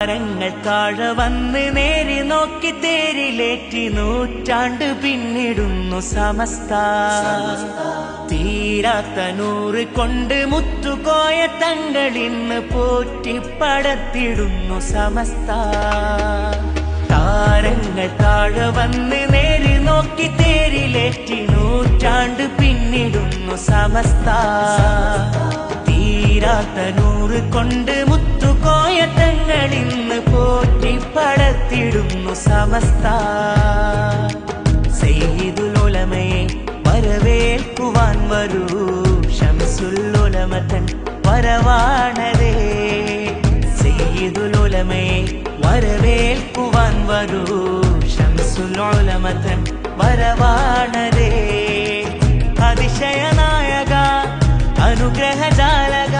താരങ്ങൾ താഴെ വന്ന് നേരി നോക്കി തേരിലേറ്റി നൂറ്റാണ്ട് പിന്നിടുന്നു സമസ്ത. തീരാത്ത നൂറ് കൊണ്ട് മുത്തുകോയ തങ്ങളിന്ന് പോറ്റിപ്പടത്തിടുന്നു സമസ്ത. താരങ്ങൾ താഴെ വന്ന് നേരി നോക്കി തേരിലേറ്റി നൂറ്റാണ്ട് പിന്നിടുന്നു സമസ്ത. തീരാത്ത നൂറ് കൊണ്ട് മുത്തുകോയ തങ്ങളിന്ന് പോറ്റിപ്പടത്തിടുന്നു സമസ്ത. സയ്യിദുൽ ഉലമയെ വരവേൽക്കുവാൻ വരൂ, ശംസുൽ ഉലമ തൻ വരവാണതേ. സയ്യിദുൽ ഉലമയെ വരവേൽക്കുവാൻ വരൂ, ശംസുൽ ഉലമ തൻ വരവാണതേ. അതിശയനായക അനുഗ്രഹജാലക